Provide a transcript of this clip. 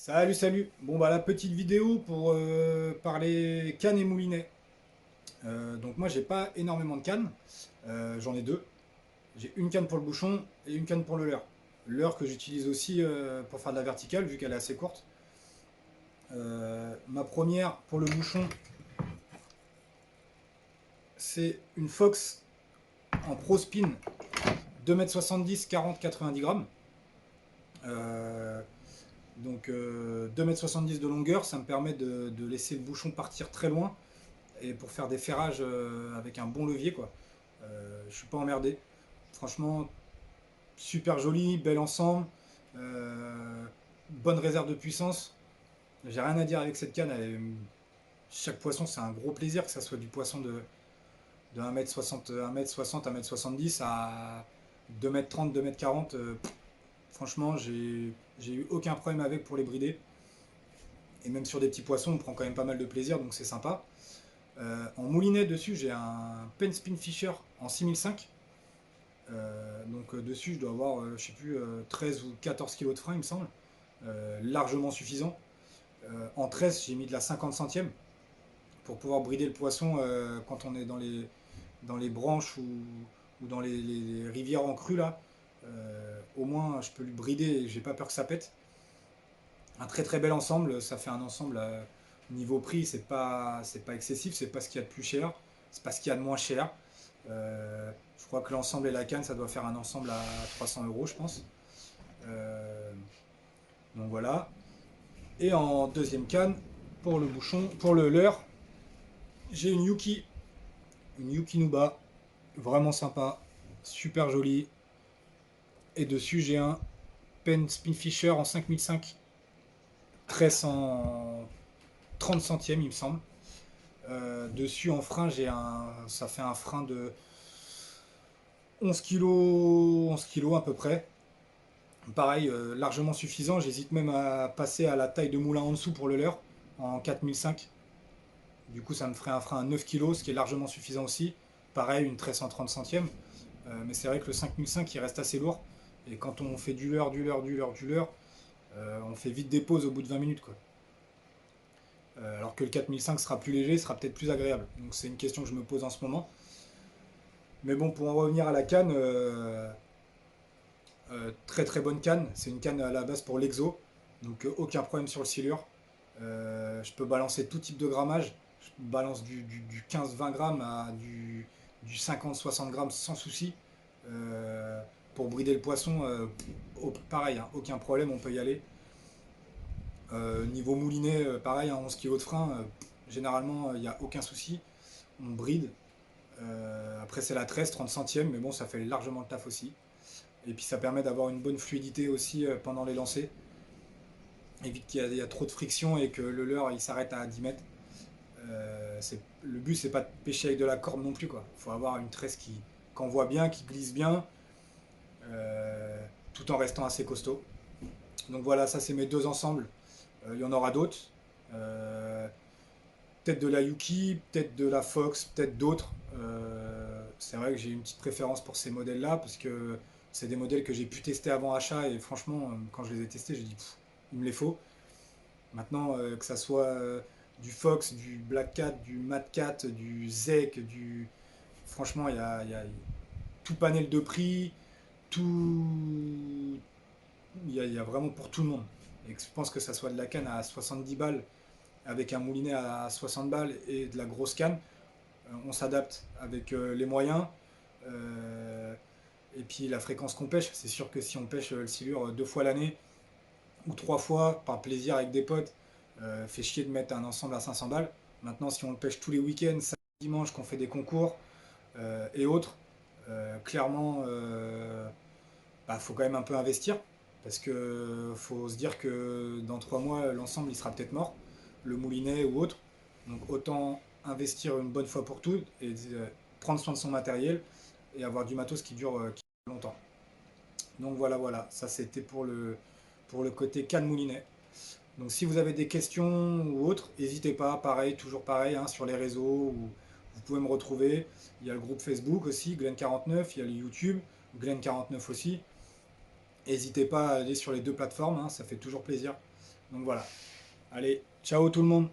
Salut, salut. Bon bah la petite vidéo pour parler canne et moulinet. Donc moi j'ai pas énormément de cannes. J'en ai deux. J'ai une canne pour le bouchon et une canne pour le leurre. Leurre que j'utilise aussi pour faire de la verticale vu qu'elle est assez courte. Ma première pour le bouchon, c'est une Fox en Pro Spin 2,70 m, 40-90 grammes. Euh, donc 2,70 m de longueur, ça me permet de laisser le bouchon partir très loin et pour faire des ferrages avec un bon levier quoi. Je suis pas emmerdé. Franchement, super joli, bel ensemble, bonne réserve de puissance. J'ai rien à dire avec cette canne. Chaque poisson, c'est un gros plaisir, que ça soit du poisson de 1m60, 1m60, 1m70 à 2m30, 2m40. Franchement, j'ai eu aucun problème avec pour les brider. Et même sur des petits poissons, on prend quand même pas mal de plaisir, donc c'est sympa. En moulinet dessus, j'ai un Pen Spin Fisher en 6005. Donc dessus, je dois avoir, je sais plus, 13 ou 14 kilos de frein, il me semble. Largement suffisant. En 13, j'ai mis de la 50 centième pour pouvoir brider le poisson quand on est dans les branches ou dans les rivières en crue là. Au moins, je peux lui brider et j'ai pas peur que ça pète. Un très très bel ensemble, ça fait un ensemble niveau prix, c'est pas excessif, c'est pas ce qu'il y a de plus cher, c'est pas ce qu'il y a de moins cher. Je crois que l'ensemble et la canne, ça doit faire un ensemble à 300 euros, je pense. Euh, donc voilà. Et en deuxième canne, pour le bouchon, pour le leurre, j'ai une Yuki Nuba, vraiment sympa, super jolie. Et dessus, j'ai un Pen Spinfisher en 5005, 13 en 30 centièmes, il me semble. Dessus, en frein, ça fait un frein de 11 kilos à peu près. Pareil, largement suffisant. J'hésite même à passer à la taille de moulin en dessous pour le leurre, en 4005. Du coup, ça me ferait un frein à 9 kilos, ce qui est largement suffisant aussi. Pareil, une tresse en 30 centièmes. Mais c'est vrai que le 5005, il reste assez lourd. Et quand on fait du leurre, on fait vite des pauses au bout de 20 minutes, quoi. Alors que le 4005 sera plus léger, sera peut-être plus agréable. Donc c'est une question que je me pose en ce moment. Mais bon, pour en revenir à la canne, très très bonne canne. C'est une canne à la base pour l'exo. Donc aucun problème sur le silure. Je peux balancer tout type de grammage. Je balance du 15-20 grammes à du 50-60 grammes sans souci. Pour brider le poisson, pareil, hein, aucun problème, on peut y aller. Niveau moulinet, pareil, hein, 11 kg de frein, généralement, il n'y a aucun souci. On bride. Après, c'est la 13, 30 centièmes, mais bon, ça fait largement le taf aussi. Et puis, ça permet d'avoir une bonne fluidité aussi pendant les lancers. Évite qu'il y a trop de friction et que le leurre il s'arrête à 10 mètres. Le but, c'est pas de pêcher avec de la corde non plus, quoi. Il faut avoir une tresse qui qu'envoie bien, qui glisse bien, euh, tout en restant assez costaud. Donc voilà, ça c'est mes deux ensembles. Il y en aura d'autres. Euh, Peut-être de la Yuki, peut-être de la Fox, peut-être d'autres. C'est vrai que j'ai une petite préférence pour ces modèles-là parce que c'est des modèles que j'ai pu tester avant achat et franchement, quand je les ai testés, j'ai dit, pff, il me les faut. Maintenant, que ça soit du Fox, du Black Cat, du Mad Cat, du Zek, franchement, il y a tout panel de prix, tout. Il y a vraiment pour tout le monde. Et je pense que ça soit de la canne à 70 balles avec un moulinet à 60 balles et de la grosse canne, on s'adapte avec les moyens. euh, et puis la fréquence qu'on pêche, c'est sûr que si on pêche le silure deux fois l'année ou trois fois par plaisir avec des potes, fait chier de mettre un ensemble à 500 balles. Maintenant, si on le pêche tous les week-ends, samedi, dimanche, qu'on fait des concours et autres, clairement, bah, faut quand même un peu investir parce que faut se dire que dans 3 mois, l'ensemble il sera peut-être mort, le moulinet ou autre. Donc autant investir une bonne fois pour toutes et prendre soin de son matériel et avoir du matos qui dure longtemps. Donc voilà, voilà, ça c'était pour le côté canne moulinet. Donc si vous avez des questions ou autres, n'hésitez pas, pareil, toujours pareil, hein, sur les réseaux, vous pouvez me retrouver. Il y a le groupe Facebook aussi, Glen49, il y a le YouTube, Glen49 aussi. N'hésitez pas à aller sur les deux plateformes, hein, ça fait toujours plaisir. Donc voilà. Allez, ciao tout le monde.